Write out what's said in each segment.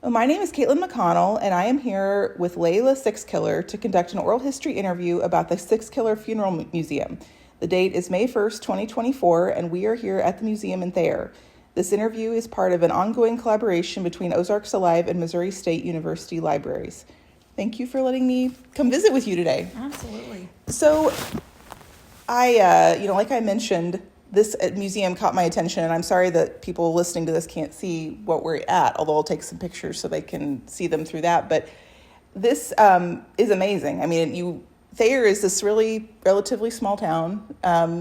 Well, my name is Caitlin McConnell, and I am here with Laila Sixkiller to conduct an oral history interview about the Sixkiller Funeral Museum. The date is May 1st, 2024, and we are here at the museum in Thayer. This interview is part of an ongoing collaboration between Ozarks Alive and Missouri State University Libraries. Thank you for letting me come visit with you today. Absolutely. So, like I mentioned, this museum caught my attention, and I'm sorry that people listening to this can't see what we're at, although I'll take some pictures so they can see them through that. But this is amazing. I mean, Thayer is this relatively small town.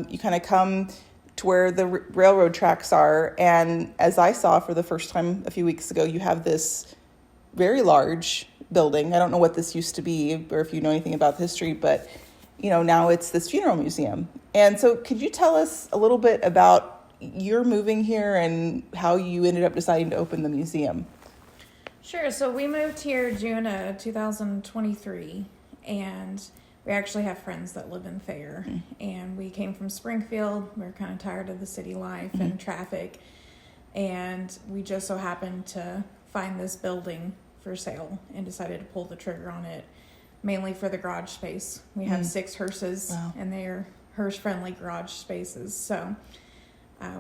You kind of come to where the railroad tracks are, and as I saw for the first time a few weeks ago, you have this very large building. I don't know what this used to be, or if you know anything about the history, but now it's this funeral museum. And so could you tell us a little bit about your moving here and how you ended up deciding to open the museum? Sure. So we moved here June of 2023, and we actually have friends that live in Thayer. Mm-hmm. And we came from Springfield. We were kind of tired of the city life and traffic, and we just so happened to find this building for sale and decided to pull the trigger on it, mainly for the garage space. We have 6 hearses. Wow. And they're hearse-friendly garage spaces. So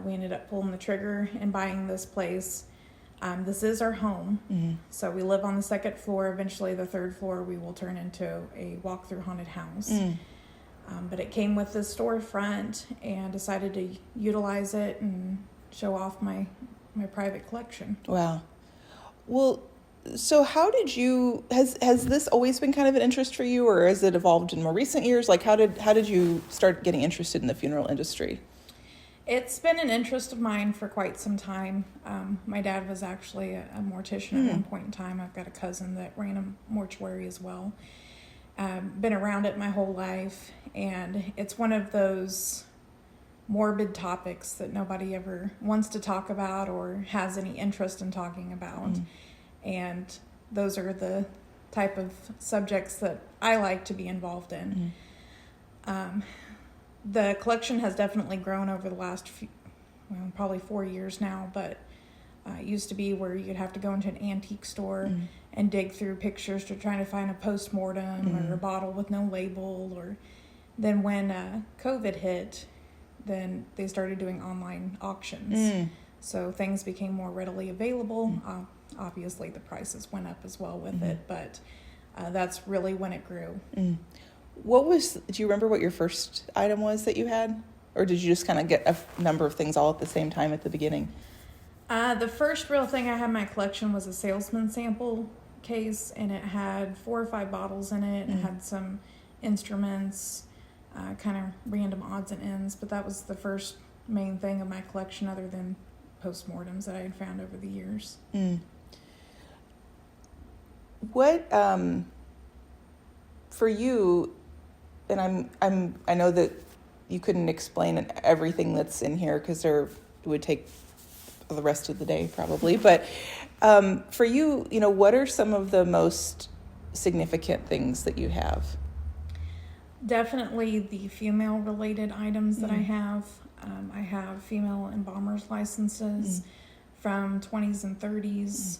we ended up pulling the trigger and buying this place. This is our home. Mm-hmm. So we live on the 2nd floor. Eventually the 3rd floor we will turn into a walk-through haunted house. Mm. But it came with this storefront, and decided to utilize it and show off my private collection. Wow. Well, so how did you, has this always been kind of an interest for you, or has it evolved in more recent years? Like how did you start getting interested in the funeral industry? It's been an interest of mine for quite some time. My dad was actually a mortician at one point in time. I've got a cousin that ran a mortuary as well. Been around it my whole life, and it's one of those morbid topics that nobody ever wants to talk about or has any interest in talking about. And those are the type of subjects that I like to be involved in. The collection has definitely grown over the last probably 4 years now, but it used to be where you'd have to go into an antique store and dig through pictures to try to find a post-mortem or a bottle with no label. Or then when COVID hit, then they started doing online auctions. So things became more readily available. Obviously, the prices went up as well with it, but that's really when it grew. Do you remember what your first item was that you had? Or did you just kind of get a number of things all at the same time at the beginning? The first real thing I had in my collection was a salesman sample case, and it had 4 or 5 bottles in it. It had some instruments, kind of random odds and ends, but that was the first main thing of my collection other than postmortems that I had found over the years. What for you, and I know that you couldn't explain everything that's in here because it would take the rest of the day probably, but for you, what are some of the most significant things that you have? Definitely the female related items that I have. I have female embalmers licenses from 20s and 30s,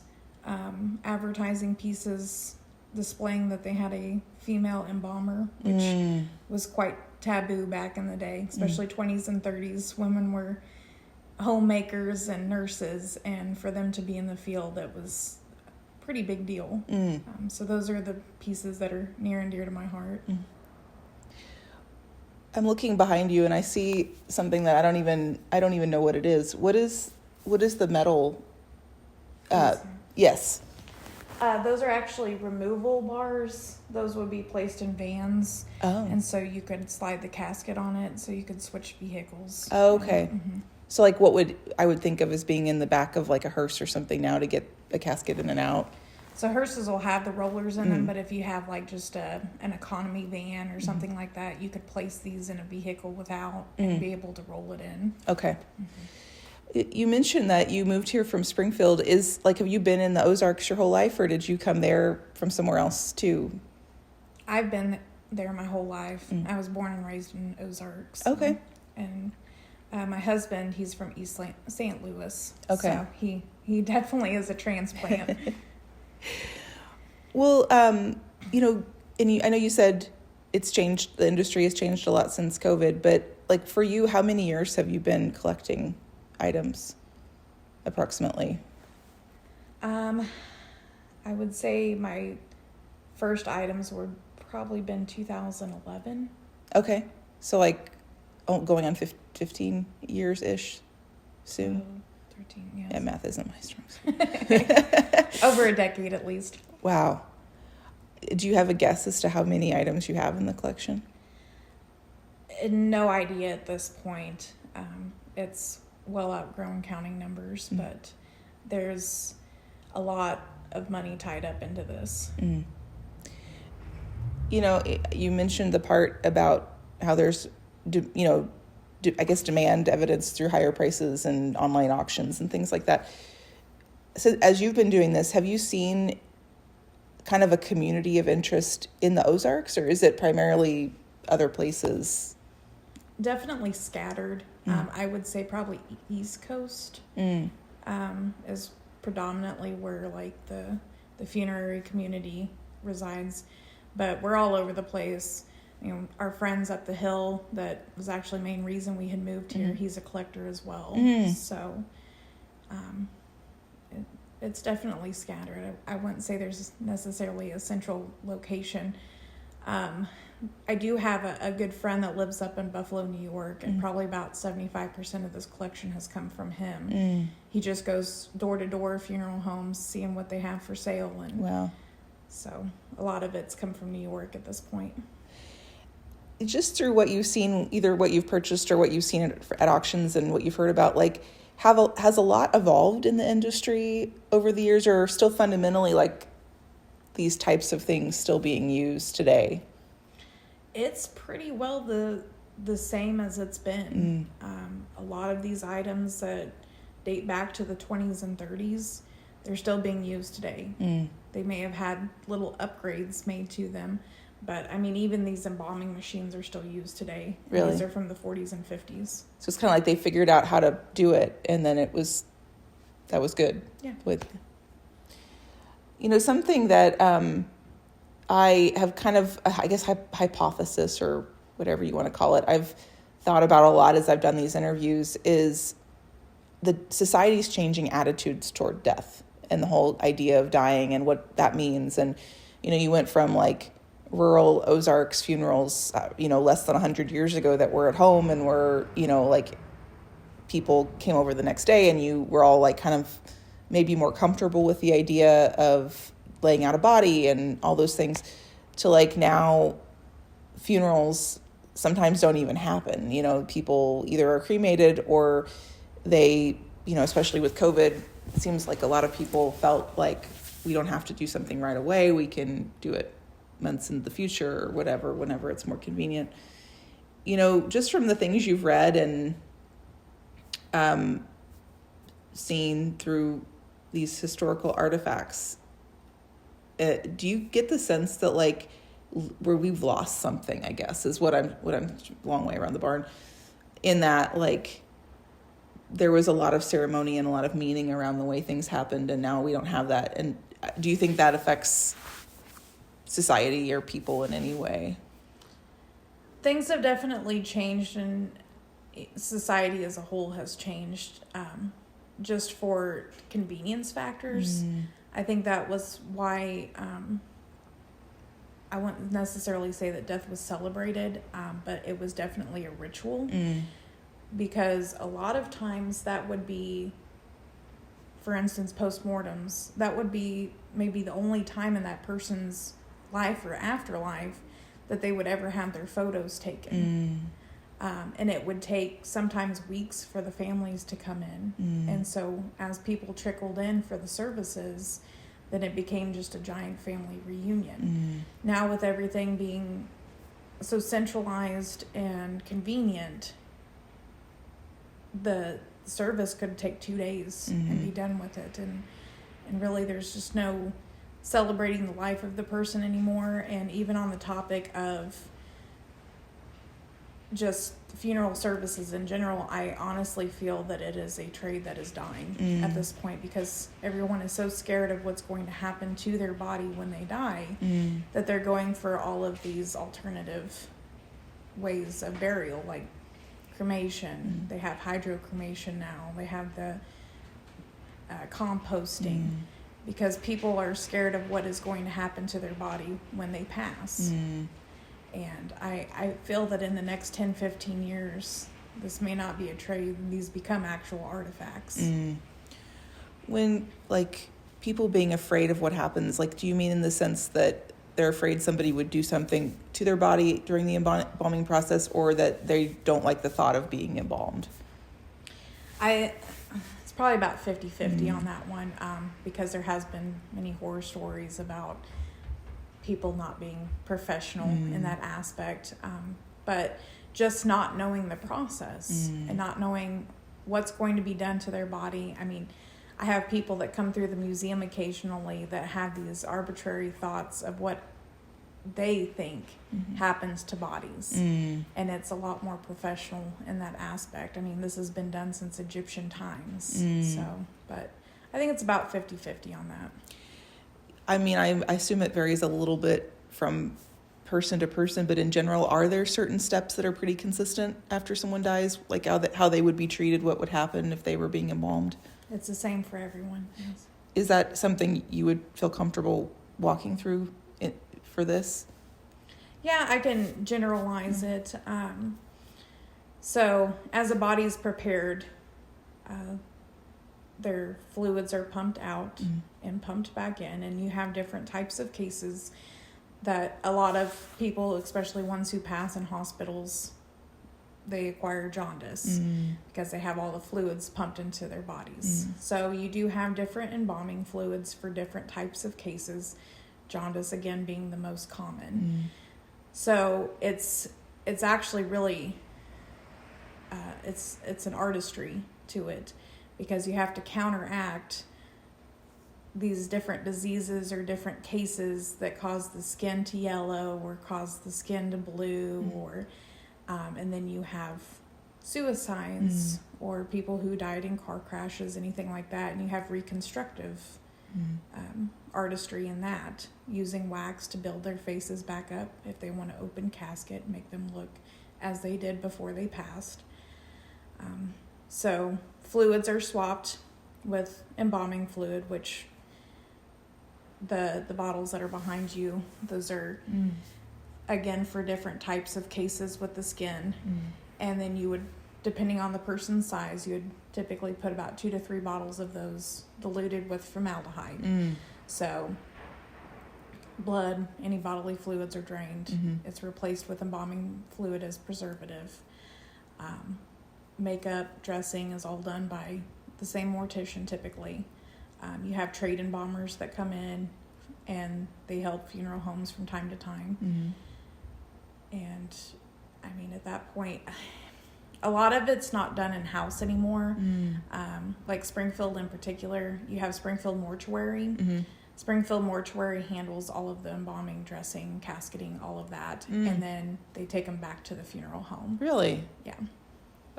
advertising pieces displaying that they had a female embalmer, which was quite taboo back in the day, especially 20s and 30s. Women were homemakers and nurses, and for them to be in the field, it was a pretty big deal. So those are the pieces that are near and dear to my heart. I'm looking behind you and I see something that I don't even know what it is. What is the metal? Yes. Those are actually removal bars. Those would be placed in vans. Oh. And so you could slide the casket on it, so you could switch vehicles. Oh, okay. So like what I would think of as being in the back of like a hearse or something now to get a casket in and out. So hearses will have the rollers in them, but if you have like just an economy van or something like that, you could place these in a vehicle without and be able to roll it in. Okay. You mentioned that you moved here from Springfield. Have you been in the Ozarks your whole life, or did you come there from somewhere else too? I've been there my whole life. I was born and raised in Ozarks. Okay. And my husband, he's from East St. Louis. Okay. So he definitely is a transplant. Well, I know you said it's changed, the industry has changed a lot since COVID, but like for you, how many years have you been collecting items approximately? I would say my first items were probably been 2011. Okay. So like going on 15 years-ish soon. 13, yes. Yeah, math isn't my strong suit. Over a decade at least. Wow. Do you have a guess as to how many items you have in the collection? No idea at this point. It's well outgrown counting numbers, but there's a lot of money tied up into this. Mm. You mentioned the part about how there's, I guess demand evidence through higher prices and online auctions and things like that. So as you've been doing this, have you seen kind of a community of interest in the Ozarks, or is it primarily other places? Definitely scattered. I would say probably East Coast is predominantly where like the funerary community resides, but we're all over the place. Our friends up the hill, that was actually the main reason we had moved here. He's a collector as well. So it's definitely scattered. I wouldn't say there's necessarily a central location. I do have a good friend that lives up in Buffalo, New York, and probably about 75% of this collection has come from him. He just goes door to door, funeral homes, seeing what they have for sale. And wow. So a lot of it's come from New York at this point. Just through what you've seen, either what you've purchased or what you've seen at auctions and what you've heard about, like, has a lot evolved in the industry over the years, or still fundamentally like these types of things still being used today? It's pretty well the same as it's been. A lot of these items that date back to the 20s and 30s, they're still being used today. They may have had little upgrades made to them, but I mean, even these embalming machines are still used today. Really? These are from the 40s and 50s. So it's kind of like they figured out how to do it, and then that was good. Yeah. Something that I have kind of, I guess, hypothesis or whatever you want to call it, I've thought about a lot as I've done these interviews, is the society's changing attitudes toward death and the whole idea of dying and what that means. And, you went from like rural Ozarks funerals, less than 100 years ago that were at home and were, like people came over the next day and you were all like kind of maybe more comfortable with the idea of laying out a body and all those things, to like now funerals sometimes don't even happen. People either are cremated or they, especially with COVID, it seems like a lot of people felt like we don't have to do something right away. We can do it months in the future or whatever, whenever it's more convenient. Just from the things you've read and seen through these historical artifacts, do you get the sense that like where we've lost something, I guess, is what I'm long way around the barn, in that like there was a lot of ceremony and a lot of meaning around the way things happened, and now we don't have that. And do you think that affects society or people in any way? Things have definitely changed, and society as a whole has changed, just for convenience factors. I think that was why I wouldn't necessarily say that death was celebrated, but it was definitely a ritual. Because a lot of times that would be, for instance, postmortems, that would be maybe the only time in that person's life or afterlife that they would ever have their photos taken. And it would take sometimes weeks for the families to come in. And so as people trickled in for the services, then it became just a giant family reunion. Now with everything being so centralized and convenient, the service could take 2 days and be done with it. And really there's just no celebrating the life of the person anymore. And even on the topic of just funeral services in general, I honestly feel that it is a trade that is dying at this point, because everyone is so scared of what's going to happen to their body when they die that they're going for all of these alternative ways of burial, like cremation. They have hydrocremation now. They have the composting, because people are scared of what is going to happen to their body when they pass. And I feel that in the next 10, 15 years, this may not be a trade, and these become actual artifacts. When, like, people being afraid of what happens, like, do you mean in the sense that they're afraid somebody would do something to their body during the embalming process, or that they don't like the thought of being embalmed? It's probably about 50-50 on that one, because there has been many horror stories about people not being professional in that aspect, but just not knowing the process and not knowing what's going to be done to their body. I mean, I have people that come through the museum occasionally that have these arbitrary thoughts of what they think happens to bodies, and it's a lot more professional in that aspect. I mean, this has been done since Egyptian times, but I think it's about 50-50 on that. I mean, I assume it varies a little bit from person to person, but in general, are there certain steps that are pretty consistent after someone dies? Like how they would be treated, what would happen if they were being embalmed? It's the same for everyone. Yes. Is that something you would feel comfortable walking through for this? Yeah, I can generalize it. So as a body's prepared, their fluids are pumped out and pumped back in, and you have different types of cases that a lot of people, especially ones who pass in hospitals, they acquire jaundice because they have all the fluids pumped into their bodies. So you do have different embalming fluids for different types of cases, jaundice again being the most common. So it's actually really it's an artistry to it, because you have to counteract these different diseases or different cases that cause the skin to yellow or cause the skin to blue, or and then you have suicides or people who died in car crashes, anything like that, and you have reconstructive artistry in that, using wax to build their faces back up if they want to open casket, make them look as they did before they passed. So fluids are swapped with embalming fluid, which the bottles that are behind you, those are again for different types of cases with the skin. And then you would, depending on the person's size, you would typically put about 2 to 3 bottles of those diluted with formaldehyde. So blood, any bodily fluids are drained. It's replaced with embalming fluid as preservative. Makeup, dressing is all done by the same mortician typically. You have trade embalmers that come in and they help funeral homes from time to time. And I mean, at that point, a lot of it's not done in-house anymore. Like Springfield in particular, you have Springfield Mortuary. Springfield Mortuary handles all of the embalming, dressing, casketing, all of that. And then they take them back to the funeral home. Really? Yeah.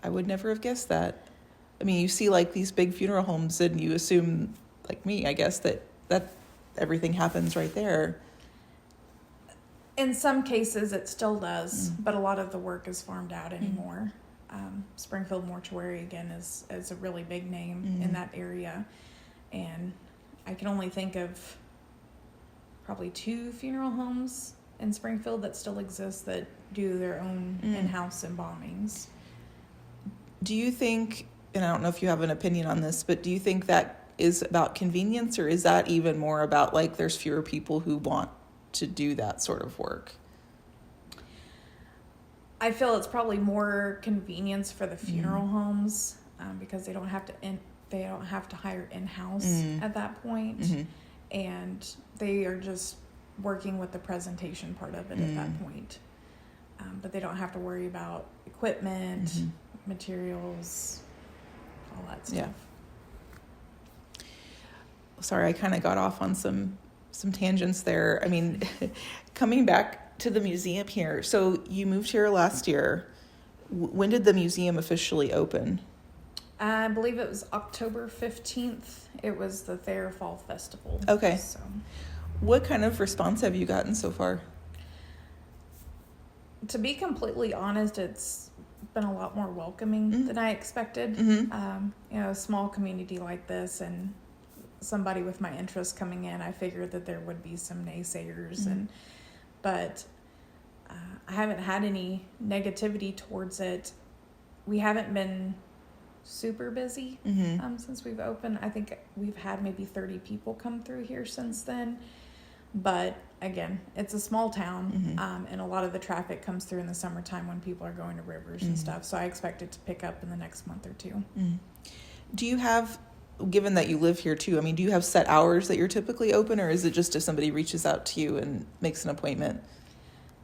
I would never have guessed that. I mean, you see like these big funeral homes and you assume, like me, I guess, that everything happens right there. In some cases it still does, but a lot of the work is farmed out anymore. Springfield Mortuary, again, is a really big name in that area. And I can only think of probably 2 funeral homes in Springfield that still exist that do their own in-house embalmings. Do you think, and I don't know if you have an opinion on this, but do you think that is about convenience, or is that even more about like there's fewer people who want to do that sort of work? I feel it's probably more convenience for the funeral homes, because they don't have to hire in-house at that point. And they are just working with the presentation part of it at that point. But they don't have to worry about equipment, materials, all that stuff. Yeah. Sorry, I kind of got off on some tangents there. I mean, coming back to the museum here. So you moved here last year. When did the museum officially open? I believe it was October 15th. It was the Thayer Fall Festival. Okay. So, What kind of response have you gotten so far? to be completely honest, it's been a lot more welcoming than I expected. A small community like this and somebody with my interest coming in, I figured that there would be some naysayers, but I haven't had any negativity towards it. We haven't been super busy since we've opened. I think we've had maybe 30 people come through here since then. But again, it's a small town, and a lot of the traffic comes through in the summertime when people are going to rivers and stuff. So I expect it to pick up in the next month or two. Do you have, given that you live here too, I mean, do you have set hours that you're typically open, or is it just if somebody reaches out to you and makes an appointment?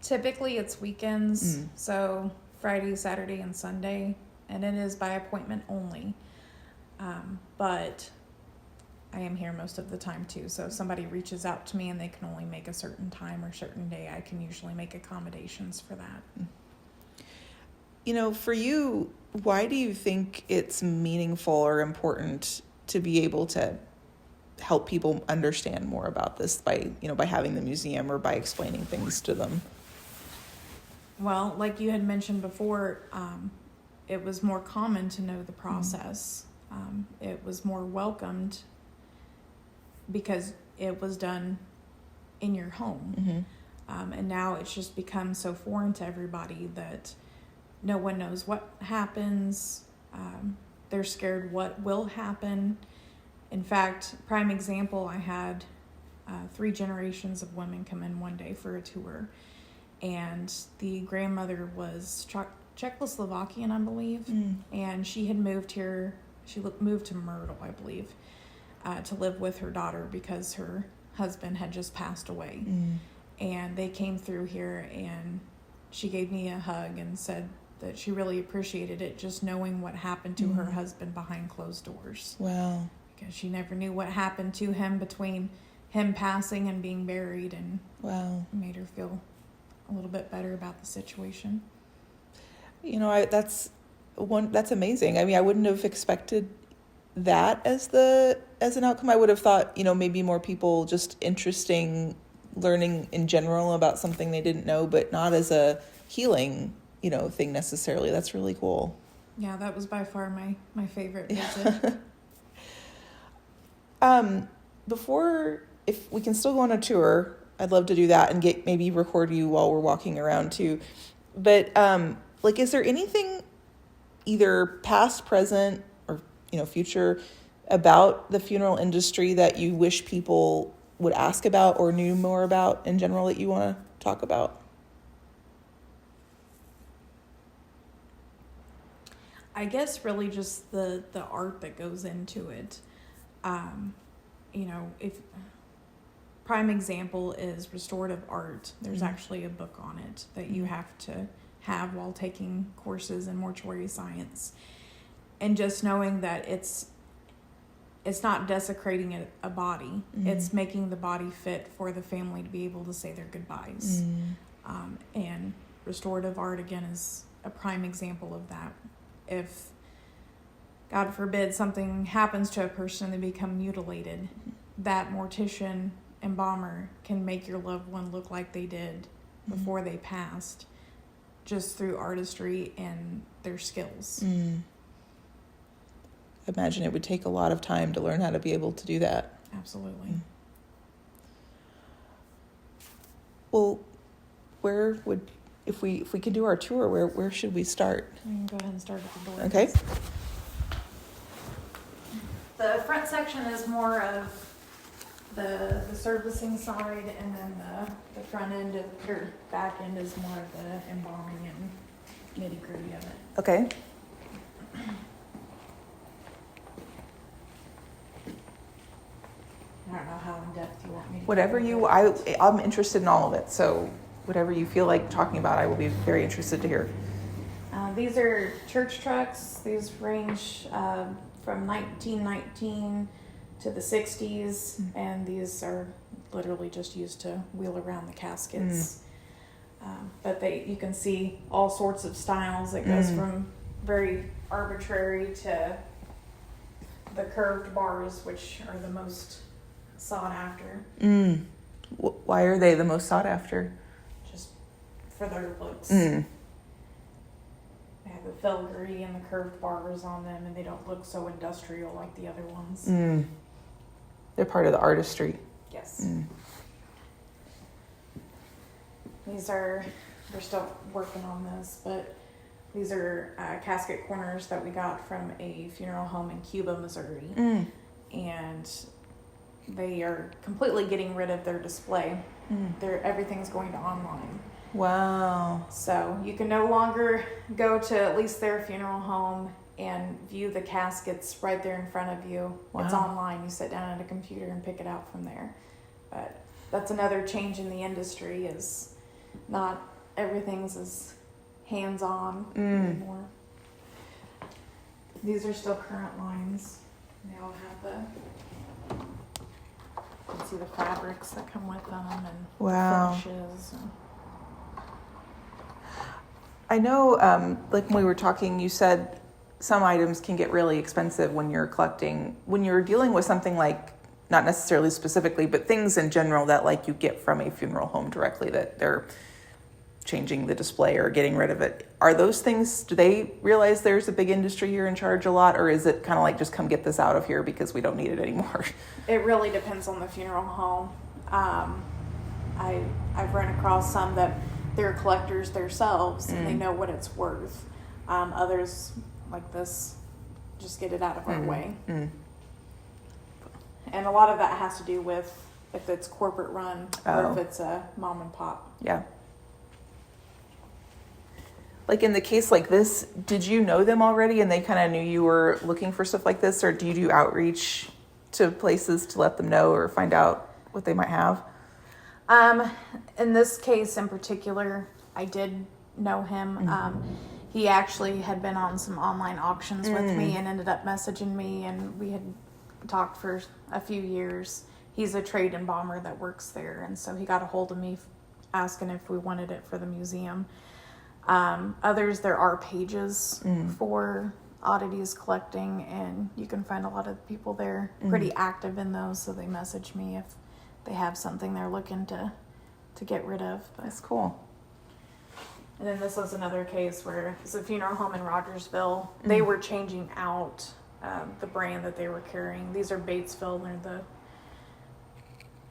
Typically it's weekends, so Friday, Saturday, and Sunday, and it is by appointment only. But I am here most of the time too, so if somebody reaches out to me and they can only make a certain time or certain day, I can usually make accommodations for that. You know, for you, why do you think it's meaningful or important to be able to help people understand more about this by having the museum or by explaining things to them? Well, like you had mentioned before, it was more common to know the process. It was more welcomed because it was done in your home. And now it's just become so foreign to everybody that no one knows what happens. They're scared what will happen. In fact, prime example, I had 3 generations of women come in one day for a tour. And the grandmother was Czechoslovakian, I believe. And she had moved here. She moved to Myrtle, I believe, to live with her daughter because her husband had just passed away. And they came through here, and she gave me a hug and said that she really appreciated it, just knowing what happened to her husband behind closed doors. Wow. Because she never knew what happened to him between him passing and being buried, and it made her feel a little bit better about the situation. You know, that's amazing. I mean, I wouldn't have expected that as an outcome. I would have thought, maybe more people just interesting learning in general about something they didn't know, but not as a healing, thing necessarily. That's really cool. Yeah, that was by far my favorite visit. Before, if we can still go on a tour, I'd love to do that and maybe record you while we're walking around too. But is there anything either past, present, or future about the funeral industry that you wish people would ask about or knew more about in general that you want to talk about? I guess really just the art that goes into it. If prime example is restorative art, there's actually a book on it that you have to have while taking courses in mortuary science. And just knowing that it's not desecrating a body, it's making the body fit for the family to be able to say their goodbyes. And restorative art, again, is a prime example of that. If, God forbid, something happens to a person and they become mutilated, that mortician, embalmer can make your loved one look like they did before they passed, just through artistry and their skills. I imagine it would take a lot of time to learn how to be able to do that. Absolutely. Well, if we could do our tour, where should we start? We can go ahead and start at the door. Okay. The front section is more of the servicing side, and then the front end or back end is more of the embalming and nitty gritty of it. Okay. I don't know how in depth you want me to. Whatever I'm interested in all of it. So whatever you feel like talking about, I will be very interested to hear. These are church trucks. These range from 1919 to the 60s, and these are literally just used to wheel around the caskets. But you can see all sorts of styles. It goes from very arbitrary to the curved bars, which are the most sought after. Why are they the most sought after? Just for their looks. Mm. They have the filigree and the curved bars on them, and they don't look so industrial like the other ones. They're part of the artistry. Yes. They're still working on this, but these are casket corners that we got from a funeral home in Cuba, Missouri. And they are completely getting rid of their display. Everything's going to online. Wow. So you can no longer go to at least their funeral home and view the caskets right there in front of you. Wow. It's online. You sit down at a computer and pick it out from there. But that's another change in the industry, is not everything's as hands-on anymore. These are still current lines. They all have you can see the fabrics that come with them and finishes. I know, like when we were talking, you said some items can get really expensive when you're collecting. When you're dealing with something like, not necessarily specifically, but things in general that like you get from a funeral home directly, that they're changing the display or getting rid of it. Are those things, do they realize there's a big industry here in charge a lot, or is it kind of like just come get this out of here because we don't need it anymore? It really depends on the funeral home. I've run across some that they're collectors themselves and they know what it's worth. Others like this just get it out of our way. And a lot of that has to do with if it's corporate run or if it's a mom and pop. Yeah. Like in the case like this, did you know them already and they kind of knew you were looking for stuff like this, or do you do outreach to places to let them know or find out what they might have? In this case in particular, I did know him. He actually had been on some online auctions with me and ended up messaging me, and we had talked for a few years. He's a trade embalmer that works there, and so he got a hold of me asking if we wanted it for the museum. Others, there are pages for oddities collecting, and you can find a lot of people there pretty active in those, so they message me if they have something they're looking to get rid of. But, that's cool. and then this was another case where it's a funeral home in Rogersville. They were changing out the brand that they were carrying. These are Batesville. They're the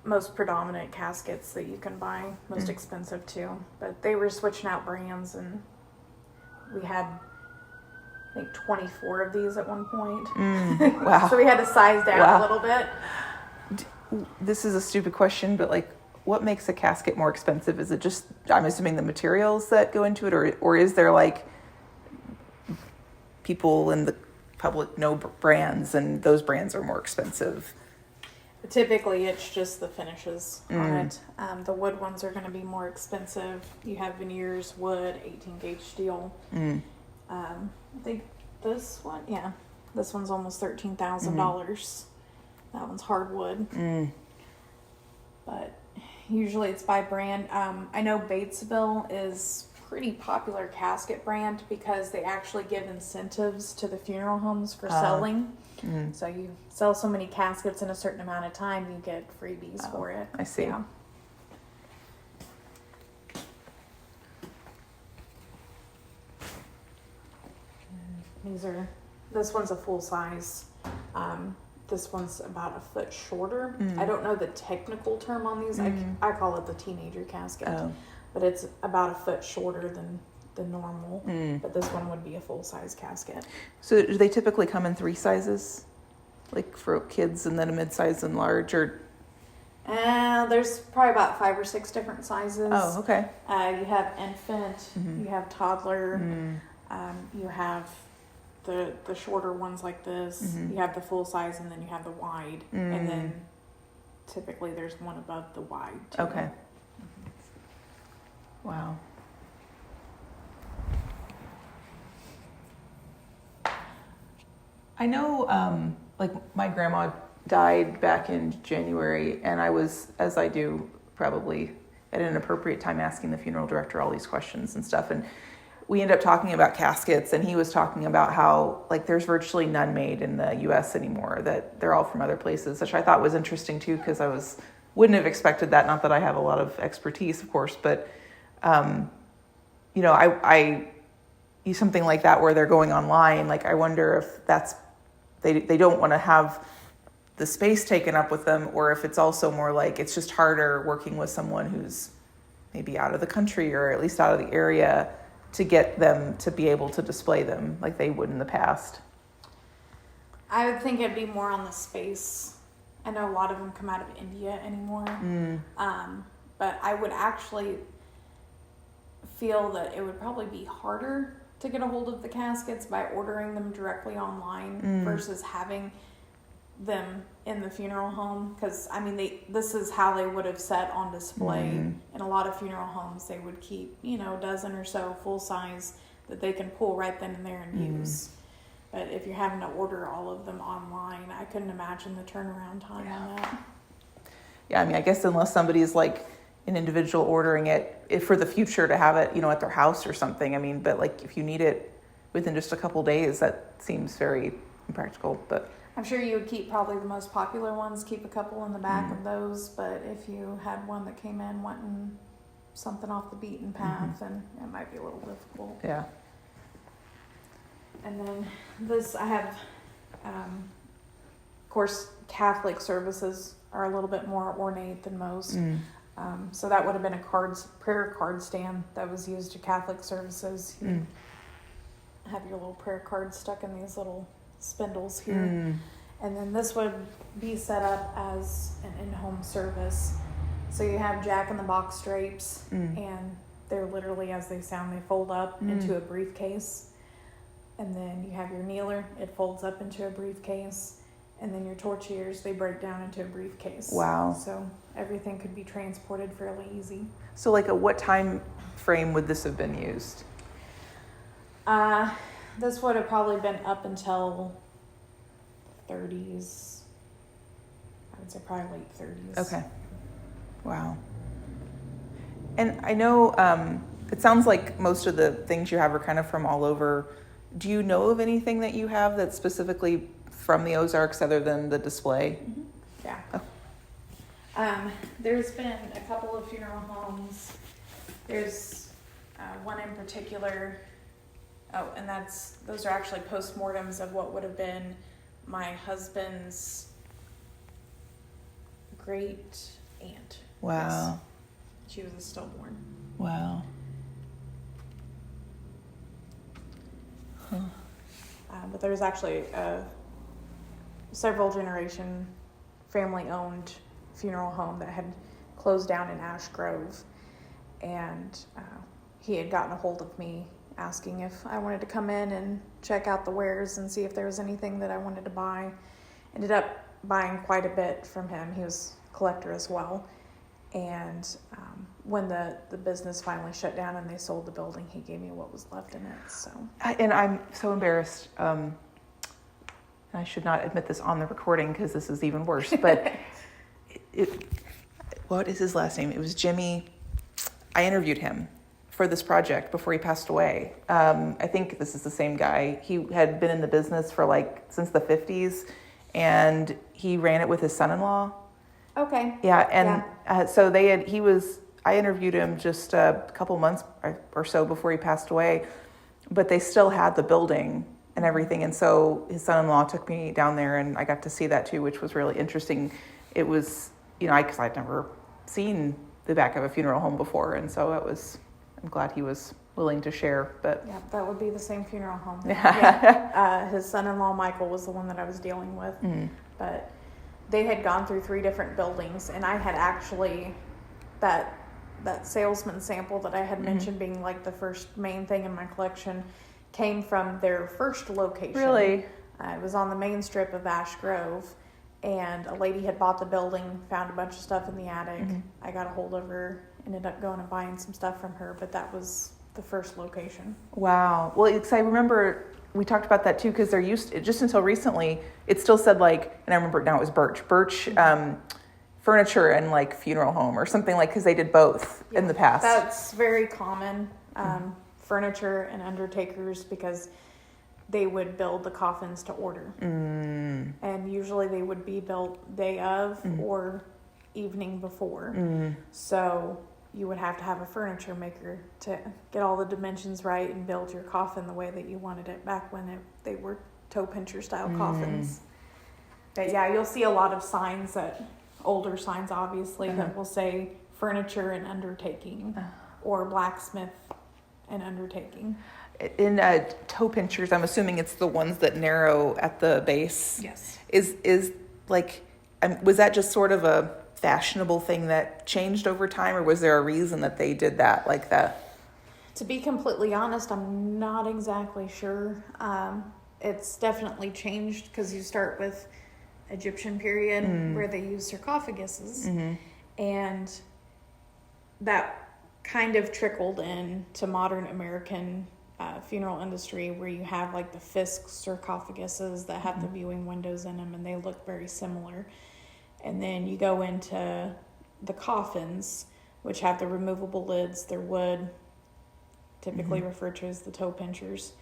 most predominant caskets that you can buy, most expensive too. But they were switching out brands, and we had, I think, 24 of these at one point. Wow. So we had to size down a little bit. This is a stupid question, but like, what makes a casket more expensive? Is it just, I'm assuming, the materials that go into it, or is there like people in the public know brands and those brands are more expensive? Typically, it's just the finishes on it. The wood ones are going to be more expensive. You have veneers, wood, 18-gauge steel. I think this one, this one's almost $13,000. That one's hardwood. But usually it's by brand. I know Batesville is pretty popular casket brand because they actually give incentives to the funeral homes for selling. So you sell so many caskets in a certain amount of time, you get freebies for it. I see. Yeah. This one's a full size. This one's about a foot shorter. I don't know the technical term on these. I call it the teenager casket. But it's about a foot shorter than normal. But this one would be a full size casket. So do they typically come in 3 sizes? Like for kids and then a mid-size and large, or? There's probably about 5 or 6 different sizes. Oh, okay. You have infant, you have toddler, you have the shorter ones like this, you have the full size, and then you have the wide, and then typically there's one above the wide too. Okay. Wow. I know, like my grandma died back in January, and I was, as I do, probably at an appropriate time asking the funeral director all these questions and stuff. And we ended up talking about caskets, and he was talking about how like there's virtually none made in the U.S. anymore, that they're all from other places, which I thought was interesting too, because wouldn't have expected that. Not that I have a lot of expertise, of course, but I use something like that where they're going online. Like I wonder if that's they don't want to have the space taken up with them, or if it's also more like it's just harder working with someone who's maybe out of the country or at least out of the area to get them to be able to display them like they would in the past. I would think it'd be more on the space. I know a lot of them come out of India anymore. But I would actually feel that it would probably be harder to get a hold of the caskets by ordering them directly online versus having them in the funeral home, because I mean this is how they would have set on display. In a lot of funeral homes they would keep a dozen or so full size that they can pull right then and there and use. But if you're having to order all of them online, I couldn't imagine the turnaround time on that. Yeah, I mean, I guess unless somebody's like an individual ordering it if for the future to have it at their house or something. I mean, but like if you need it within just a couple days, that seems very impractical. But I'm sure you would keep probably the most popular ones, keep a couple in the back of those, but if you had one that came in wanting something off the beaten path, then it might be a little difficult. Yeah. And then this, I have, of course, Catholic services are a little bit more ornate than most. So that would have been a prayer card stand that was used to Catholic services. You have your little prayer cards stuck in these little spindles here. And then this would be set up as an in-home service. So you have jack-in-the-box drapes, and they're literally, as they sound, they fold up into a briefcase. And then you have your kneeler, it folds up into a briefcase. And then your torchieres, they break down into a briefcase. Wow. So everything could be transported fairly easy. So like at what time frame would this have been used? This would have probably been up until 30s. I would say probably late 30s. Okay. Wow. And I know it sounds like most of the things you have are kind of from all over. Do you know of anything that you have that's specifically from the Ozarks other than the display? Yeah. Oh. There's been a couple of funeral homes. There's one in particular. Oh, and those are actually postmortems of what would have been my husband's great aunt. Wow. Yes. She was a stillborn. Wow. Huh. But there's actually a several generation family owned funeral home that had closed down in Ash Grove, and he had gotten a hold of me asking if I wanted to come in and check out the wares and see if there was anything that I wanted to buy. Ended up buying quite a bit from him. He was a collector as well. And when the business finally shut down and they sold the building, he gave me what was left in it. So. And I'm so embarrassed. I should not admit this on the recording because this is even worse. But what is his last name? It was Jimmy. I interviewed him for this project before he passed away. I think this is the same guy. He had been in the business for since the 50s, and he ran it with his son-in-law. Okay. Yeah, and so I interviewed him just a couple months or so before he passed away, but they still had the building and everything, and so his son-in-law took me down there, and I got to see that too, which was really interesting. It was, because I'd never seen the back of a funeral home before, and so I'm glad he was willing to share. But yeah, that would be the same funeral home. Yeah. His son-in-law Michael was the one that I was dealing with, but they had gone through 3 different buildings, and I had actually that salesman sample that I had mentioned being like the first main thing in my collection came from their first location. Really? It was on the main strip of Ash Grove, and a lady had bought the building, found a bunch of stuff in the attic. I got a hold of her, ended up going and buying some stuff from her, but that was the first location. Wow. Well, because I remember we talked about that too, because just until recently, it still said and I remember now it was Birch furniture and like funeral home or something, like, because they did both in the past. That's very common. Furniture and undertakers, because they would build the coffins to order. And usually they would be built day of or evening before. So you would have to have a furniture maker to get all the dimensions right and build your coffin the way that you wanted it back when they were toe pincher style coffins. But yeah, you'll see a lot of signs, older signs obviously, that will say furniture and undertaking or blacksmith and undertaking. In toe pinchers, I'm assuming it's the ones that narrow at the base. Yes. Is like, was that just sort of a fashionable thing that changed over time, or was there a reason that they did that like that? To be completely honest, I'm not exactly sure. It's definitely changed, because you start with Egyptian period where they used sarcophaguses, and that kind of trickled into modern American funeral industry, where you have like the Fisk sarcophaguses that have the viewing windows in them, and they look very similar. And then you go into the coffins, which have the removable lids. They're wood, typically referred to as the toe pinchers.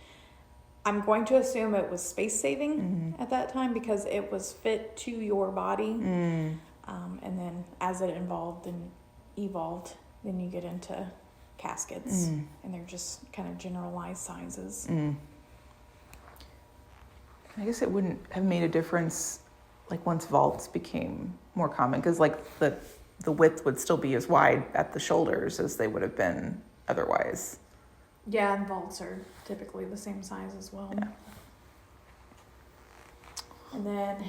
I'm going to assume it was space saving at that time, because it was fit to your body. And then as it evolved, then you get into caskets, and they're just kind of generalized sizes. I guess it wouldn't have made a difference, like, once vaults became more common, because like the width would still be as wide at the shoulders as they would have been otherwise. Yeah, and vaults are typically the same size as well. Yeah. And then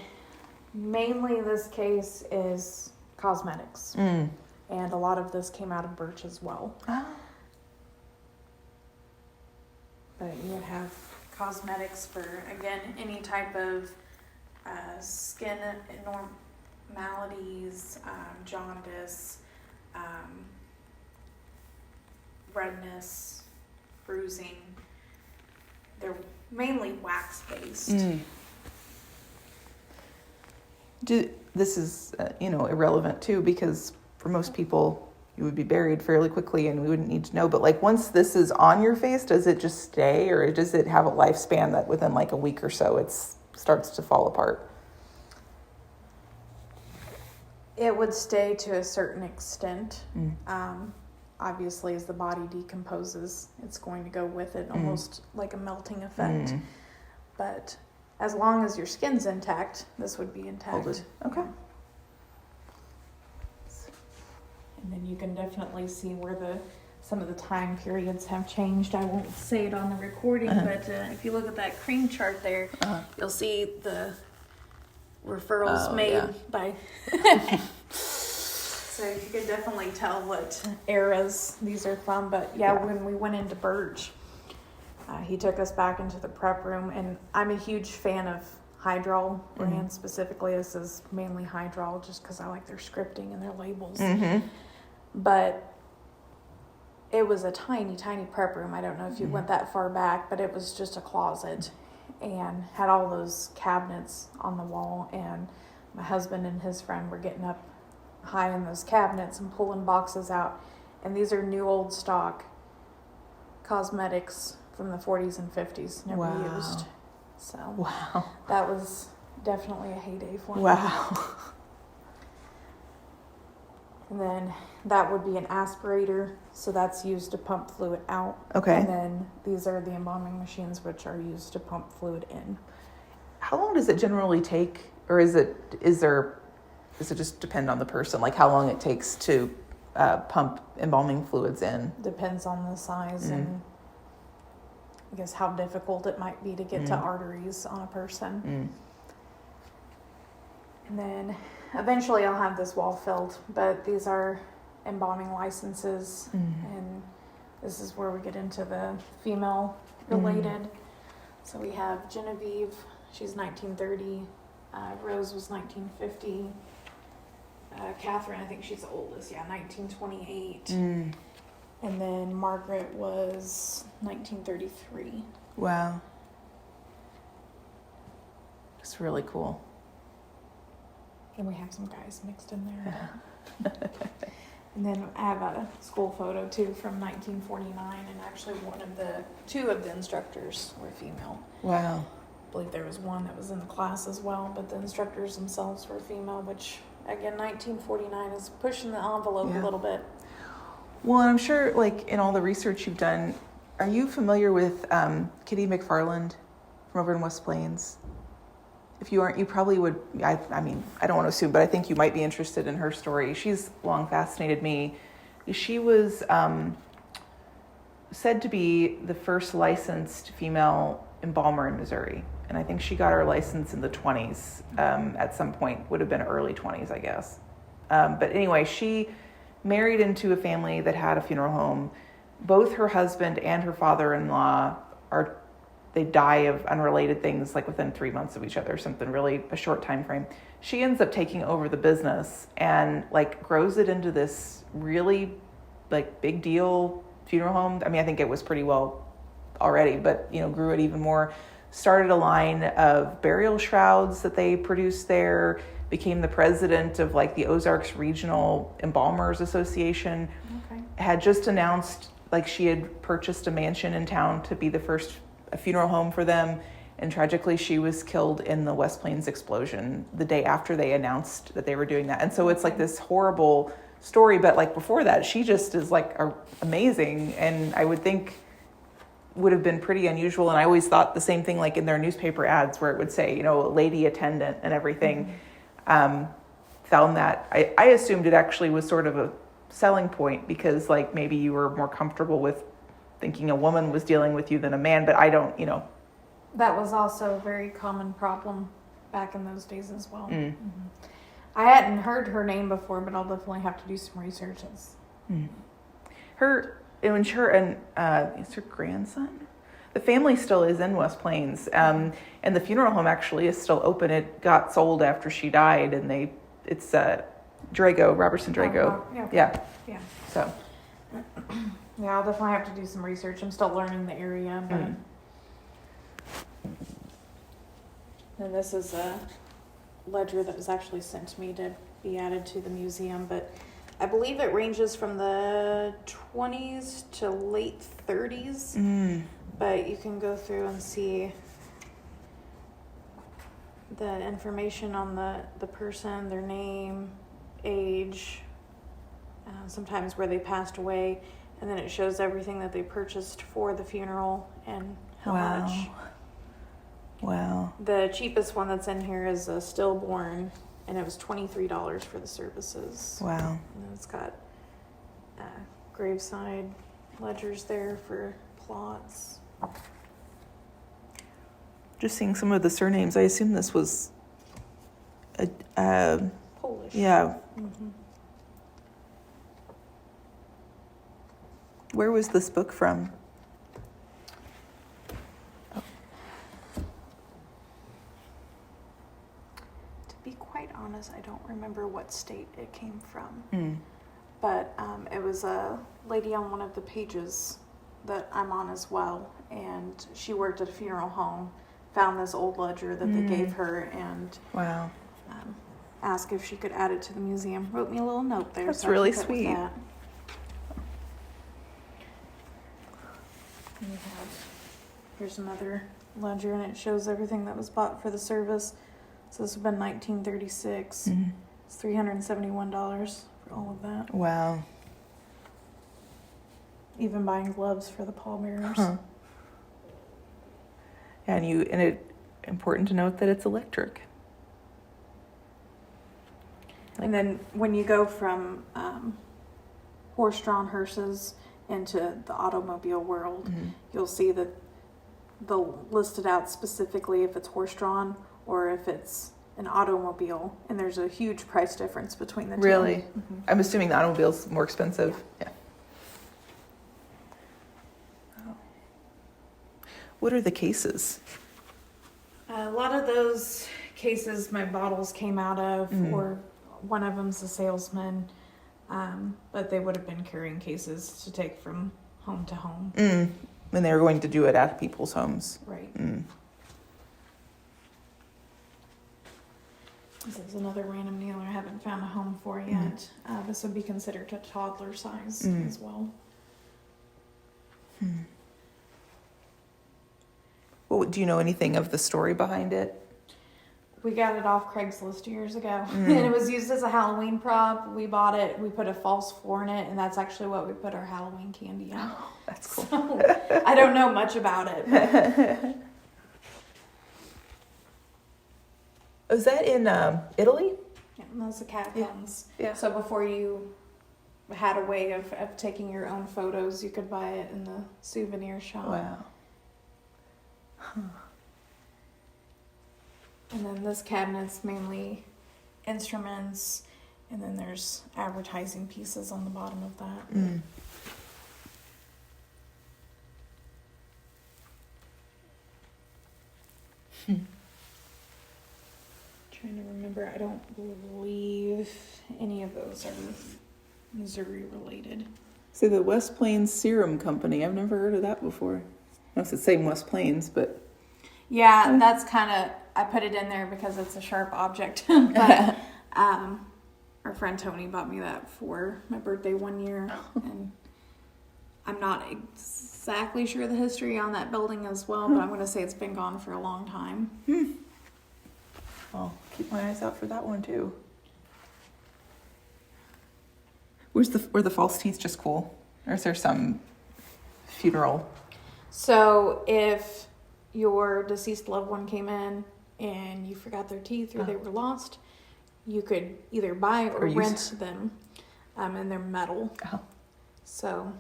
mainly this case is cosmetics. And a lot of this came out of Birch as well. But you would have cosmetics for, again, any type of skin abnormalities, jaundice, redness, bruising. They're mainly wax-based. This is, irrelevant too, because for most people, you would be buried fairly quickly and we wouldn't need to know. But like, once this is on your face, does it just stay, or does it have a lifespan that within like a week or so it starts to fall apart? It would stay to a certain extent. Obviously, as the body decomposes, it's going to go with it, almost like a melting effect. But as long as your skin's intact, this would be intact. Hold it. Okay. And then you can definitely see where some of the time periods have changed. I won't say it on the recording, but if you look at that cream chart there, you'll see the referrals made by... So you can definitely tell what eras these are from. But when we went into Birch, he took us back into the prep room, and I'm a huge fan of Hydrol brand specifically. This is mainly Hydrol just because I like their scripting and their labels. But it was a tiny, tiny prep room. I don't know if you went that far back, but it was just a closet and had all those cabinets on the wall. And my husband and his friend were getting up high in those cabinets and pulling boxes out. And these are new old stock cosmetics from the 40s and 50s, never used. So that was definitely a heyday for me. Wow. And then that would be an aspirator, so that's used to pump fluid out. Okay. And then these are the embalming machines, which are used to pump fluid in. How long does it generally take, or does it just depend on the person, like how long it takes to pump embalming fluids in? Depends on the size and I guess how difficult it might be to get to arteries on a person. And then eventually I'll have this wall filled, but these are embalming licenses, and this is where we get into the female related. So we have Genevieve, she's 1930, Rose was 1950, Catherine, I think she's the oldest, 1928, and then Margaret was 1933. Wow. It's really cool. And we have some guys mixed in there. And then I have a school photo too from 1949, and actually two of the instructors were female. Wow. I believe there was one that was in the class as well, but the instructors themselves were female, which again, 1949 is pushing the envelope a little bit. Well, and I'm sure, like, in all the research you've done, are you familiar with Kitty McFarland from over in West Plains? If you aren't, you probably would. I mean, I don't want to assume, but I think you might be interested in her story. She's long fascinated me. She was said to be the first licensed female embalmer in Missouri. And I think she got her license in the 20s at some point, would have been early 20s, I guess. But anyway, she married into a family that had a funeral home. Both her husband and her father-in-law they die of unrelated things, like within 3 months of each other, something really, a short time frame. She ends up taking over the business and like grows it into this really like big deal funeral home. I mean, I think it was pretty well already, but grew it even more. Started a line of burial shrouds that they produced there, became the president of like the Ozarks Regional Embalmers Association. Okay. Had just announced like she had purchased a mansion in town to be the first funeral home for them, and tragically she was killed in the West Plains explosion the day after they announced that they were doing that. And so it's like this horrible story, but like before that she just is like amazing, and I would think would have been pretty unusual. And I always thought the same thing, like in their newspaper ads where it would say lady attendant and everything. Found that I assumed it actually was sort of a selling point, because like maybe you were more comfortable with thinking a woman was dealing with you than a man, but I don't, That was also a very common problem back in those days as well. I hadn't heard her name before, but I'll definitely have to do some research. It's her grandson. The family still is in West Plains, and the funeral home actually is still open. It got sold after she died, and it's Drago, Robertson Drago. Yeah. So. Yeah, I'll definitely have to do some research. I'm still learning the area, but. And this is a ledger that was actually sent to me to be added to the museum, but I believe it ranges from the 20s to late 30s. But you can go through and see the information on the person, their name, age, sometimes where they passed away, and then it shows everything that they purchased for the funeral and how much. Wow. The cheapest one that's in here is a stillborn, and it was $23 for the services. Wow. And then it's got graveside ledgers there for plots. Just seeing some of the surnames, I assume this was Polish. Yeah. Where was this book from? To be quite honest, I don't remember what state it came from. But it was a lady on one of the pages that I'm on as well, and she worked at a funeral home, found this old ledger that they gave her, and Wow. Asked if she could add it to the museum. Wrote me a little note there. That's so I really took it with sweet. that. And here's another ledger, and it shows everything that was bought for the service. So this would have been 1936. It's $371 for all of that. Wow. Even buying gloves for the pallbearers. Huh. And it's important to note that it's electric. And then when you go from horse-drawn hearses into the automobile world, you'll see that they'll list it out specifically if it's horse-drawn or if it's an automobile, and there's a huge price difference between the two. Really? I'm assuming the automobile's more expensive. Yeah. Oh. What are the cases? A lot of those cases my bottles came out of, or one of them's a salesman, but they would have been carrying cases to take from home to home. When they were going to do it at people's homes. Right. This is another random kneeler I haven't found a home for yet. This would be considered a toddler size as well. Well, do you know anything of the story behind it? We got it off Craigslist years ago, and it was used as a Halloween prop. We bought it, we put a false floor in it, and that's actually what we put our Halloween candy in. Oh, that's cool. So, I don't know much about it. But Was that in Italy? yeah, and those are catacombs. Yeah. So before you had a way of taking your own photos, you could buy it in the souvenir shop. Wow. Huh. And then this cabinet's mainly instruments, and then there's advertising pieces on the bottom of that. Trying to remember, I don't believe any of those are Missouri related. So the West Plains Serum Company, I've never heard of that before. No, it's the same West Plains, but... Yeah, that's kind of, I put it in there because it's a sharp object. But our friend Tony bought me that for my birthday one year. And I'm not exactly sure the history on that building as well, but I'm going to say it's been gone for a long time. I'll keep my eyes out for that one too. Were the false teeth just cool? Or is there some funeral? So if your deceased loved one came in and you forgot their teeth or they were lost, you could either buy or rent them, and they're metal. Oh. So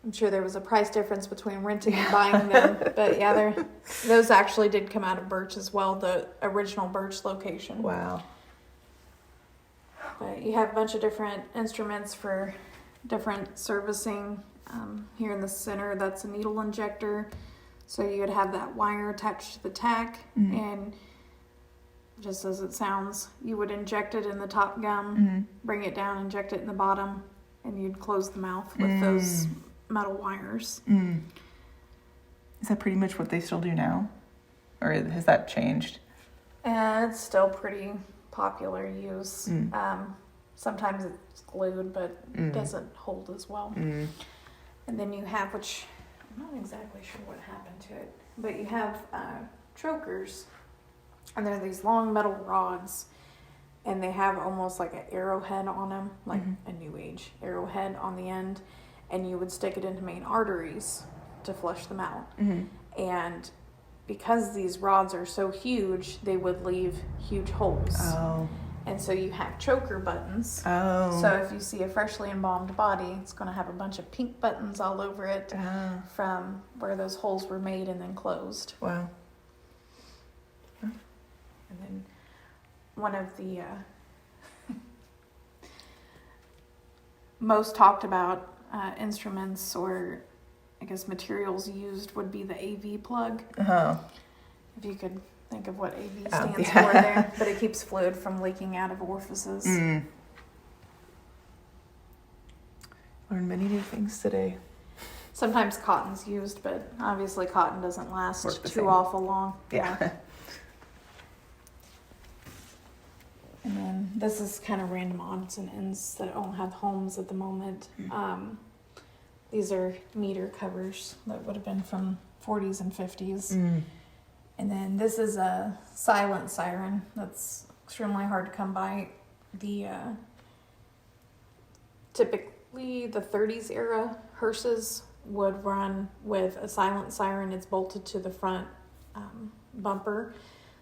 I'm sure there was a price difference between renting and buying them. But yeah, those actually did come out of Birch as well, the original Birch location. Wow. But you have a bunch of different instruments for different servicing. Here in the center, that's a needle injector. So you would have that wire attached to the tack, and just as it sounds, you would inject it in the top gum, bring it down, inject it in the bottom, and you'd close the mouth with those metal wires. Is that pretty much what they still do now? Or has that changed? And it's still pretty popular use. Sometimes it's glued, but it doesn't hold as well. And then you have, which I'm not exactly sure what happened to it, but you have chokers, and they're these long metal rods, and they have almost like an arrowhead on them, like a New Age arrowhead on the end, and you would stick it into main arteries to flush them out. And because these rods are so huge, they would leave huge holes. Oh. And so you have choker buttons. Oh. So if you see a freshly embalmed body, it's going to have a bunch of pink buttons all over it from where those holes were made and then closed. Wow. And then one of the most talked about instruments, or I guess materials used, would be the AV plug. If you could think of what AV stands for there, but it keeps fluid from leaking out of orifices. Learned many new things today. Sometimes cotton's used, but obviously cotton doesn't last too awful long. Yeah. And then this is kind of random odds and ends that don't have homes at the moment. These are meter covers that would have been from 40s and 50s. And then this is a silent siren that's extremely hard to come by. The typically the 30s era hearses would run with a silent siren. It's bolted to the front bumper.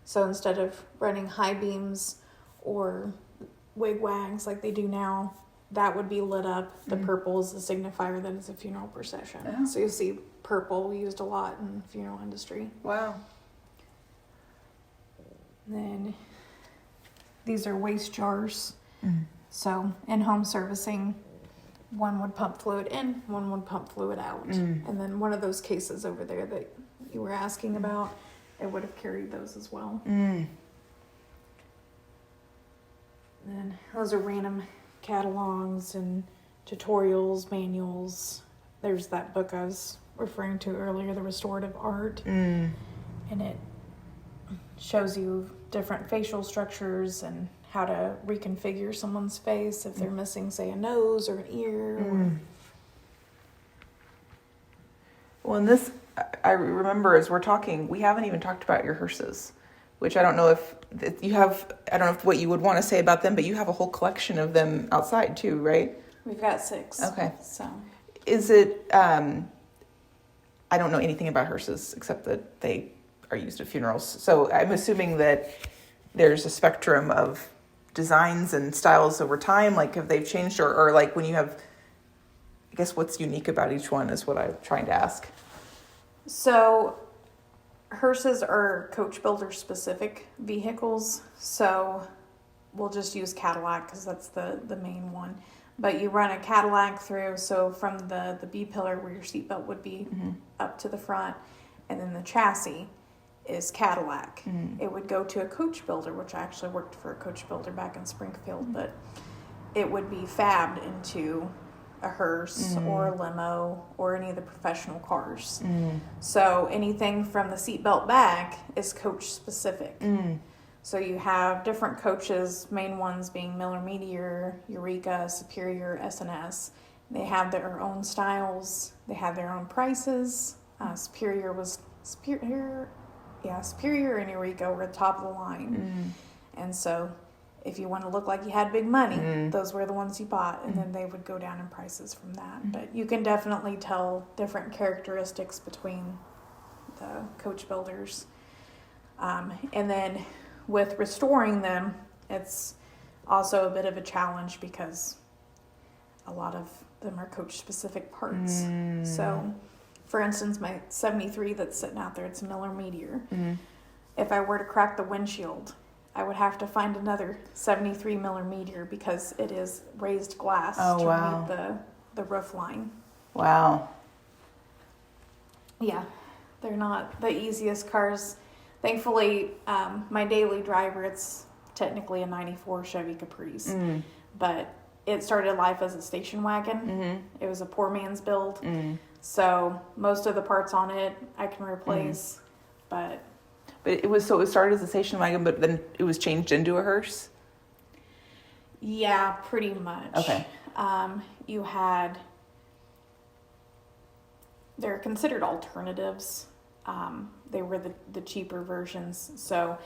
So instead of running high beams or wig wags like they do now, that would be lit up. The purple is the signifier that it's a funeral procession. So you see purple used a lot in the funeral industry. Wow. Then these are waste jars. So in home servicing, one would pump fluid in, one would pump fluid out. And then one of those cases over there that you were asking about, it would have carried those as well. And then those are random catalogs and tutorials, manuals. There's that book I was referring to earlier, The Restorative Art. And it shows you different facial structures and how to reconfigure someone's face if they're missing, say, a nose or an ear. Well, in this, I remember as we're talking, we haven't even talked about your hearses, which I don't know if you have, I don't know what you would want to say about them, but you have a whole collection of them outside too, right? We've got 6. Okay. So Is it, I don't know anything about hearses except that they are used at funerals. So I'm assuming that there's a spectrum of designs and styles over time. Like, have they changed, or like when you have, I guess what's unique about each one is what I'm trying to ask. So hearses are coach builder specific vehicles. So we'll just use Cadillac because that's the main one. But you run a Cadillac through, so from the B pillar where your seatbelt would be up to the front, and then the chassis is Cadillac. It would go to a coach builder, which I actually worked for a coach builder back in Springfield, but it would be fabbed into a hearse or a limo or any of the professional cars. So anything from the seatbelt back is coach specific. So you have different coaches, main ones being Miller Meteor, Eureka, Superior, S&S. They have their own styles. They have their own prices. Superior and Eureka were the top of the line. And so if you want to look like you had big money, those were the ones you bought, and then they would go down in prices from that. But you can definitely tell different characteristics between the coach builders. And then with restoring them, it's also a bit of a challenge because a lot of them are coach specific parts. So for instance, my 73 that's sitting out there, it's a Miller Meteor. If I were to crack the windshield, I would have to find another 73 Miller Meteor because it is raised glass to meet the roof line. Wow. Yeah, they're not the easiest cars. Thankfully, my daily driver, it's technically a 94 Chevy Caprice, but it started life as a station wagon. It was a poor man's build. So most of the parts on it I can replace, but it started as a station wagon, but then it was changed into a hearse? Yeah, pretty much. Okay. You had, they're considered alternatives. They were the cheaper versions. So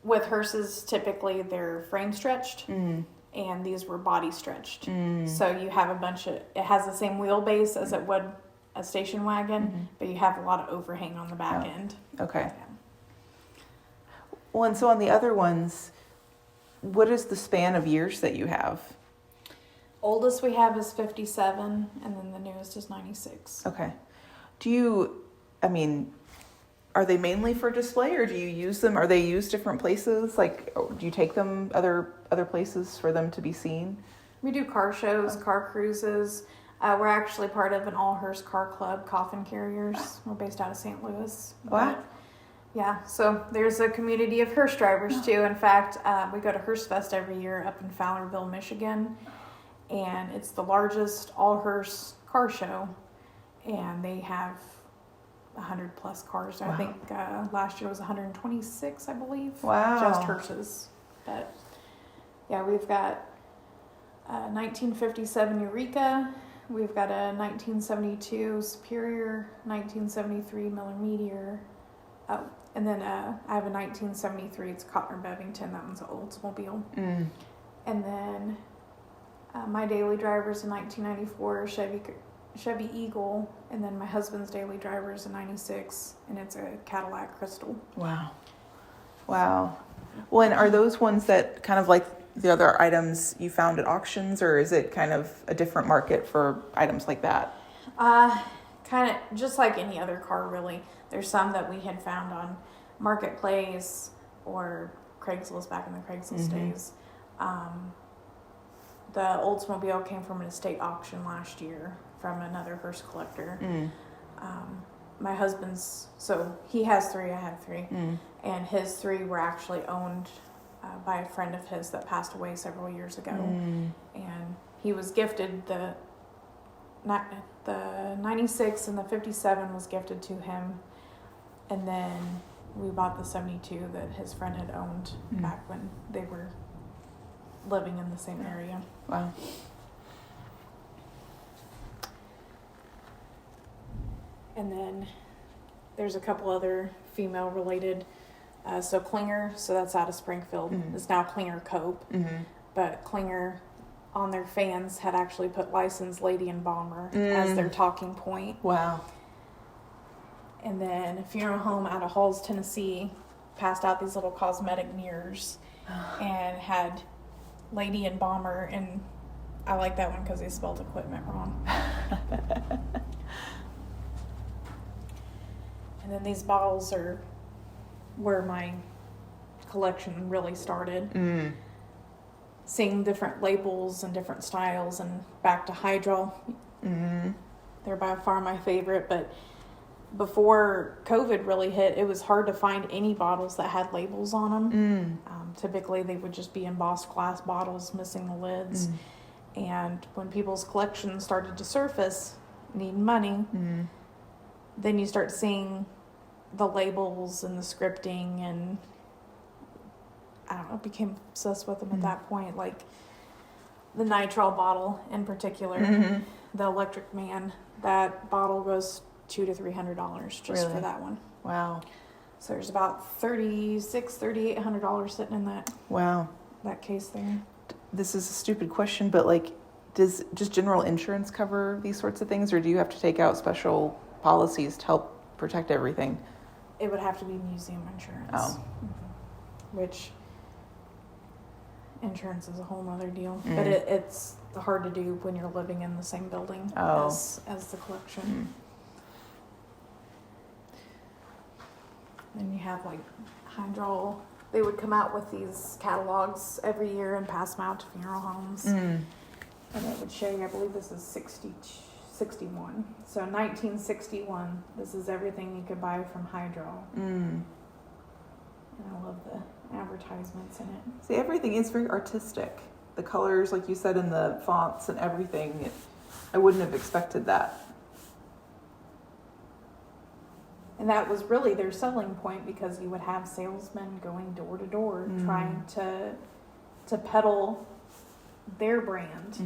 with hearses, typically they're frame stretched, and these were body stretched. So you have it has the same wheelbase as it would a station wagon, but you have a lot of overhang on the back end. Okay. Yeah. Well, and so on the other ones, what is the span of years that you have? Oldest we have is 57, and then the newest is 96. Okay. Are they mainly for display, or do you use them? Are they used different places? Like, do you take them other places for them to be seen? We do car shows, car cruises. We're actually part of an all-hearse car club, Coffin Carriers. We're based out of St. Louis. Wow. Yeah, so there's a community of hearse drivers too. In fact, we go to Hearse Fest every year up in Fowlerville, Michigan, and it's the largest all-hearse car show, and they have 100 plus cars. Wow. I think last year was 126, I believe. Wow. Just hearses. But yeah, we've got a 1957 Eureka. We've got a 1972 Superior, 1973 Miller Meteor. Oh, and then I have a 1973. It's Cotner Bevington. That one's an Oldsmobile. And then my daily driver is a 1994 Chevy Eagle, and then my husband's daily driver is a 96, and it's a Cadillac Crystal. Wow. Well, and are those ones that kind of like the other items you found at auctions, or is it kind of a different market for items like that? Kind of just like any other car, really. There's some that we had found on Marketplace or Craigslist back in the Craigslist days. The Oldsmobile came from an estate auction last year from another hearse collector. My husband's, so he has 3, I have 3, and his 3 were actually owned by a friend of his that passed away several years ago, and he was gifted the 96 and the 57 was gifted to him, and then we bought the 72 that his friend had owned back when they were living in the same area. Wow. And then there's a couple other female related. So Klinger, so that's out of Springfield, is now Klinger Cope. But Klinger, on their fans, had actually put licensed Lady and Bomber as their talking point. Wow. And then a funeral home out of Halls, Tennessee, passed out these little cosmetic mirrors and had Lady and Bomber, and I like that one because they spelled equipment wrong. And then these bottles are where my collection really started. Seeing different labels and different styles, and back to hydro. They're by far my favorite, but before COVID really hit, it was hard to find any bottles that had labels on them. Typically, they would just be embossed glass bottles, missing the lids. And when people's collections started to surface, needing money, then you start seeing the labels and the scripting, and I don't know, became obsessed with them at that point. Like the nitrile bottle in particular, the Electric Man, that bottle goes $200 to $300 just Really? for that one. Wow. So there's about $3,800 sitting in Wow. that case there. This is a stupid question, but like, does just general insurance cover these sorts of things, or do you have to take out special policies to help protect everything? It would have to be museum insurance. Oh. Which insurance is a whole nother deal. But it's hard to do when you're living in the same building as the collection. And you have like Hydro. They would come out with these catalogs every year and pass them out to funeral homes. And it would show you, I believe this is 61. So 1961, this is everything you could buy from Hydro. And I love the advertisements in it. See, everything is very artistic. The colors, like you said, and the fonts and everything. I wouldn't have expected that. And that was really their selling point, because you would have salesmen going door to door trying to peddle their brand.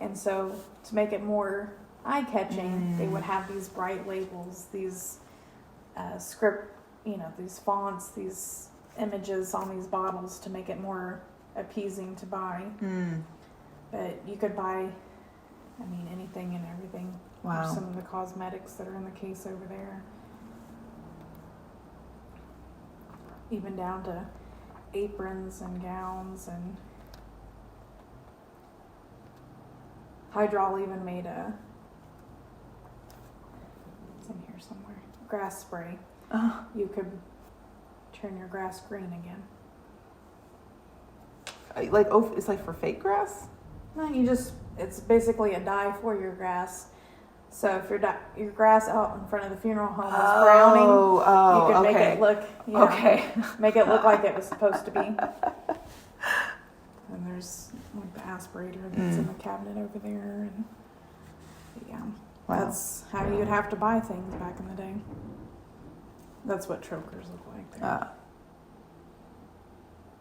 And so to make it more eye-catching, they would have these bright labels, these these fonts, these images on these bottles to make it more appeasing to buy. But you could buy, anything and everything. Wow. There's some of the cosmetics that are in the case over there. Even down to aprons and gowns, and Hydrol even made it's in here somewhere, grass spray. You could turn your grass green again. Like, it's like for fake grass? No, it's basically a dye for your grass. So if your grass out in front of the funeral home was browning, you could make it look, make it look like it was supposed to be. And there's like the aspirator that's in the cabinet over there, and that's how you'd have to buy things back in the day. That's what chokers look like there.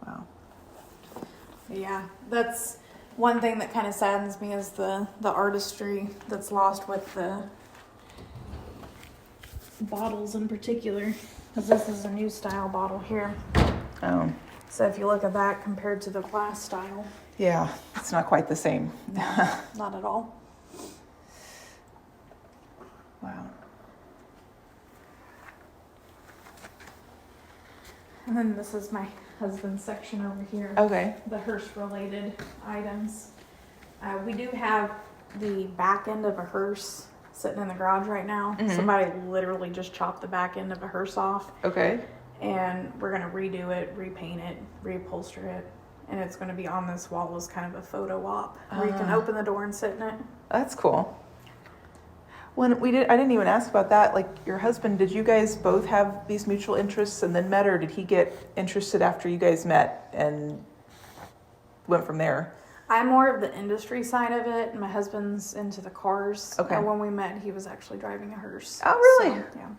Wow. Yeah, that's one thing that kind of saddens me, is the artistry that's lost with the bottles in particular. Because this is a new style bottle here. Oh. So if you look at that compared to the glass style. Yeah, it's not quite the same. Not at all. Wow. And then this is my husband's section over here. Okay. The hearse related items. We do have the back end of a hearse sitting in the garage right now. Somebody literally just chopped the back end of a hearse off. Okay. And we're going to redo it, repaint it, reupholster it. And it's going to be on this wall as kind of a photo op where you can open the door and sit in it. That's cool. I didn't even ask about that. Like, your husband, did you guys both have these mutual interests and then met, or did he get interested after you guys met and went from there? I'm more of the industry side of it, and my husband's into the cars. Okay. When we met, he was actually driving a hearse. Oh, really? So, yeah.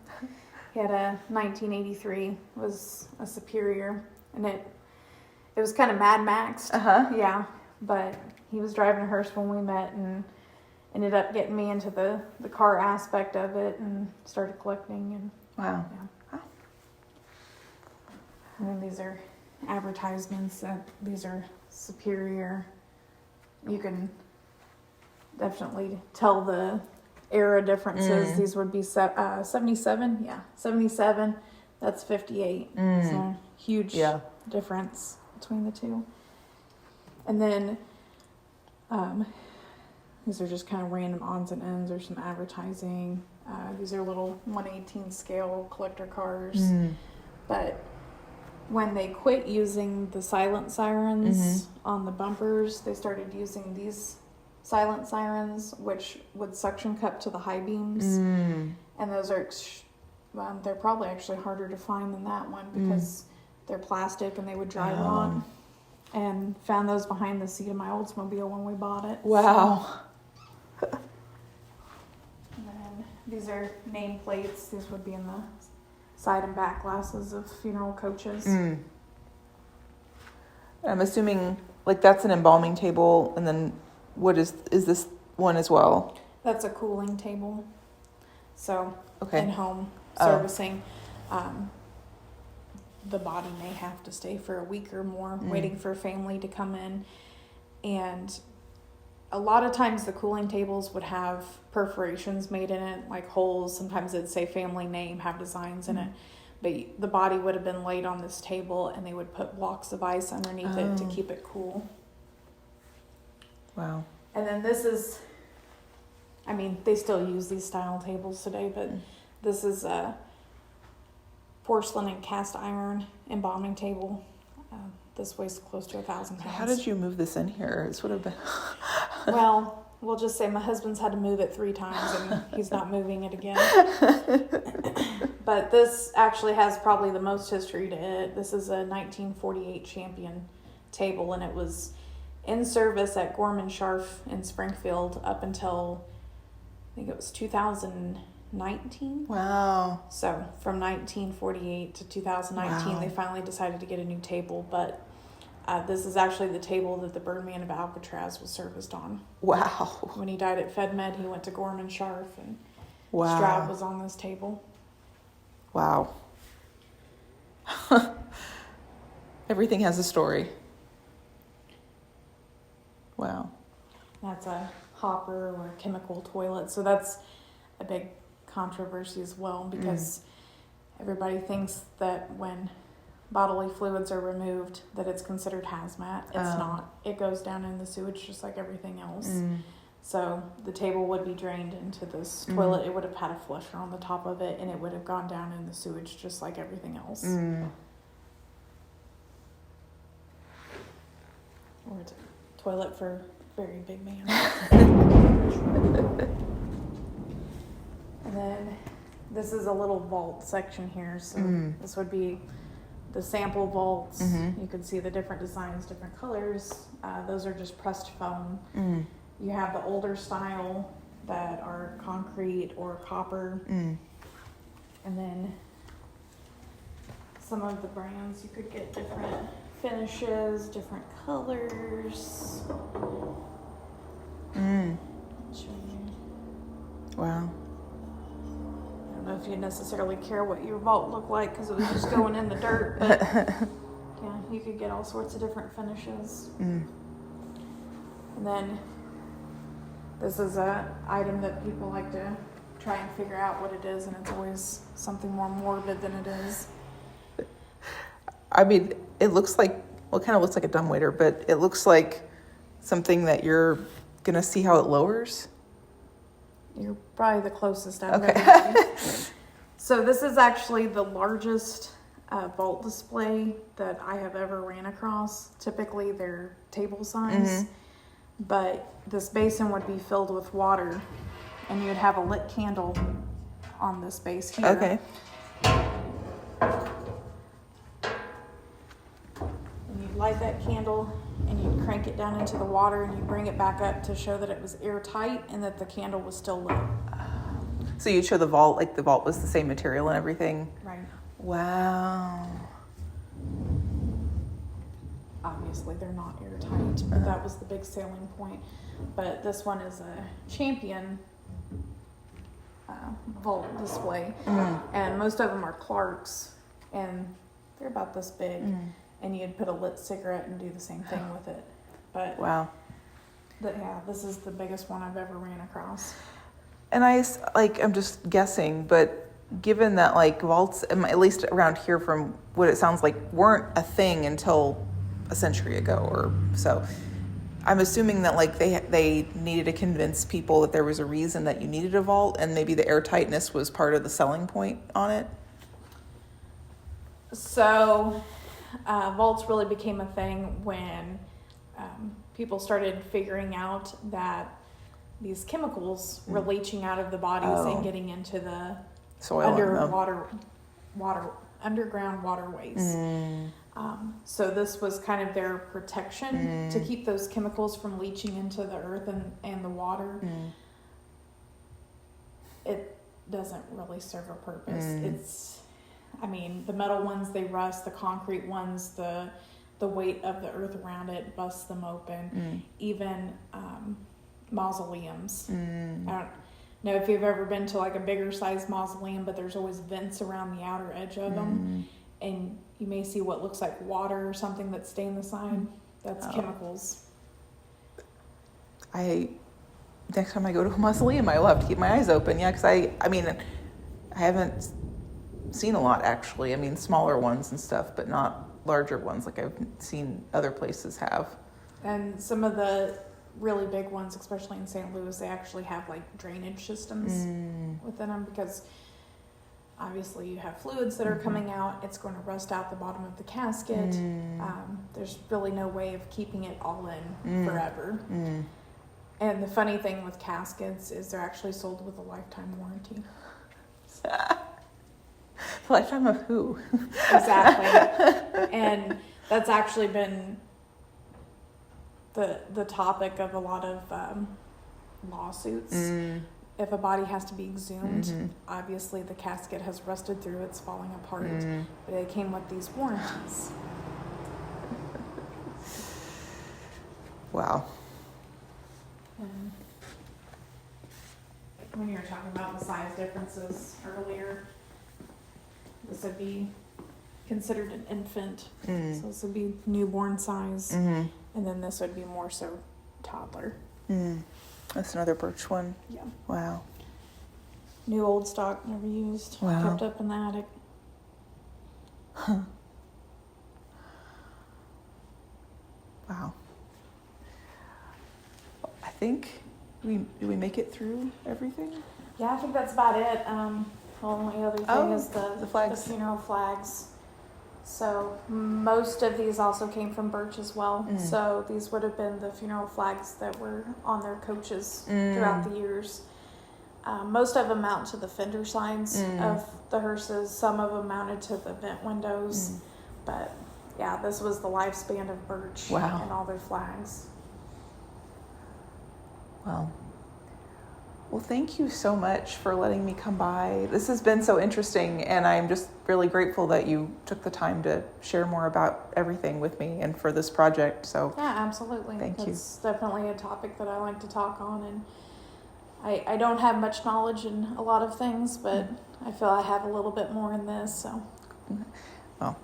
He had a 1983, was a Superior, and it was kind of Mad Maxed. Yeah, but he was driving a hearse when we met and ended up getting me into the car aspect of it and started collecting. And Wow. yeah. And then these are advertisements. These are Superior. You can definitely tell the era differences. These would be 77. Yeah, 77. That's 58. So huge difference between the two. And then these are just kind of random odds and ends or some advertising. These are little 1/18 scale collector cars. But when they quit using the silent sirens on the bumpers, they started using these silent sirens, which would suction cup to the high beams. And those are, they're probably actually harder to find than that one because they're plastic and they would dry rot. And found those behind the seat of my Oldsmobile when we bought it. Wow. So. And then these are nameplates. These would be in the side and back glasses of funeral coaches. I'm assuming like that's an embalming table, and then what is this one as well? That's a cooling table. So Okay. in home servicing, the body may have to stay for a week or more waiting for family to come in. And a lot of times the cooling tables would have perforations made in it, like holes. Sometimes it'd say family name, have designs in it. But the body would have been laid on this table and they would put blocks of ice underneath it to keep it cool. Wow. And then this is, I mean, they still use these style tables today, but this is a porcelain and cast iron embalming table. This weighs close to 1,000 pounds. How did you move this in here? This would have been... Well, we'll just say my husband's had to move it 3 times and he's not moving it again. But this actually has probably the most history to it. This is a 1948 Champion table, and it was in service at Gorman Scharf in Springfield up until, I think it was 2019. Wow. So from 1948 to 2019, they finally decided to get a new table. But this is actually the table that the Birdman of Alcatraz was serviced on. Wow. When he died at FedMed, he went to Gorman Scharf, and Wow. Stroud was on this table. Wow. Everything has a story. Wow. That's a hopper or a chemical toilet. So that's a big controversy as well, because everybody thinks that when bodily fluids are removed that it's considered hazmat. It's not. It goes down in the sewage just like everything else. So the table would be drained into this toilet. It would have had a flusher on the top of it, and it would have gone down in the sewage just like everything else. Or it's a toilet for very big man. And then this is a little vault section here. So this would be the sample vaults. You can see the different designs, different colors. Those are just pressed foam. You have the older style that are concrete or copper. And then some of the brands, you could get different finishes, different colors. I'll show you. Wow. I don't know if you necessarily care what your vault looked like because it was just going in the dirt, but yeah, you could get all sorts of different finishes. And then this is a item that people like to try and figure out what it is, and it's always something more morbid than it is. I mean, it looks like, well, it kind of looks like a dumbwaiter, but it looks like something that you're going to see how it lowers. You're probably the closest I've ever seen. So this is actually the largest vault display that I have ever ran across. Typically they're table size, but this basin would be filled with water, and you'd have a lit candle on this base here. Okay. And you'd light that candle and you'd crank it down into the water, and you'd bring it back up to show that it was airtight and that the candle was still lit. So you'd show the vault, like the vault was the same material and everything? Right. Wow. Obviously, they're not airtight, but that was the big selling point. But this one is a champion vault display, and most of them are Clark's, and they're about this big, and you'd put a lit cigarette and do the same thing with it. But Wow. yeah, this is the biggest one I've ever ran across. And I'm just guessing, but given that like vaults, at least around here from what it sounds like, weren't a thing until a century ago or so, I'm assuming that like they needed to convince people that there was a reason that you needed a vault, and maybe the airtightness was part of the selling point on it. So vaults really became a thing when people started figuring out that these chemicals were leaching out of the bodies and getting into the Soil underground waterways. So this was kind of their protection to keep those chemicals from leaching into the earth and the water. It doesn't really serve a purpose. The metal ones, they rust. The concrete ones, the weight of the earth around it busts them open. Even mausoleums. I don't know if you've ever been to like a bigger size mausoleum, but there's always vents around the outer edge of them, and you may see what looks like water or something that's stained the sign. That's chemicals. Next time I go to a mausoleum, I will have to keep my eyes open. Yeah, because I haven't seen a lot actually. I mean, smaller ones and stuff, but not larger ones like I've seen other places have. And some of the really big ones, especially in St. Louis, they actually have like drainage systems within them, because obviously you have fluids that are coming out. It's going to rust out the bottom of the casket. There's really no way of keeping it all in forever. And the funny thing with caskets is they're actually sold with a lifetime warranty. Lifetime of who? Exactly. And that's actually been the topic of a lot of lawsuits. If a body has to be exhumed, obviously the casket has rusted through, it's falling apart, but it came with these warranties. Wow. And when you were talking about the size differences earlier, this would be considered an infant. So this would be newborn size, and then this would be more so toddler. That's another Birch one. Yeah. Wow. New old stock, never used. Wow. Kept up in the attic. Wow. I think did we make it through everything? Yeah, I think that's about it. The only other thing is the flags. The funeral flags. So most of these also came from Birch as well. So these would have been the funeral flags that were on their coaches throughout the years. Most of them mount to the fender sides of the hearses. Some of them mounted to the vent windows. But yeah, this was the lifespan of Birch and all their flags. Wow. Well, thank you so much for letting me come by. This has been so interesting, and I'm just really grateful that you took the time to share more about everything with me and for this project. So yeah, absolutely. Thank you. It's definitely a topic that I like to talk on, and I don't have much knowledge in a lot of things, but I feel I have a little bit more in this. So, well,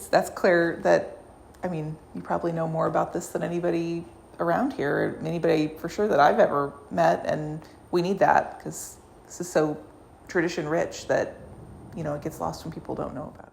that's clear that, I mean, you probably know more about this than anybody around here, anybody for sure that I've ever met, and we need that because this is so tradition rich that, it gets lost when people don't know about it.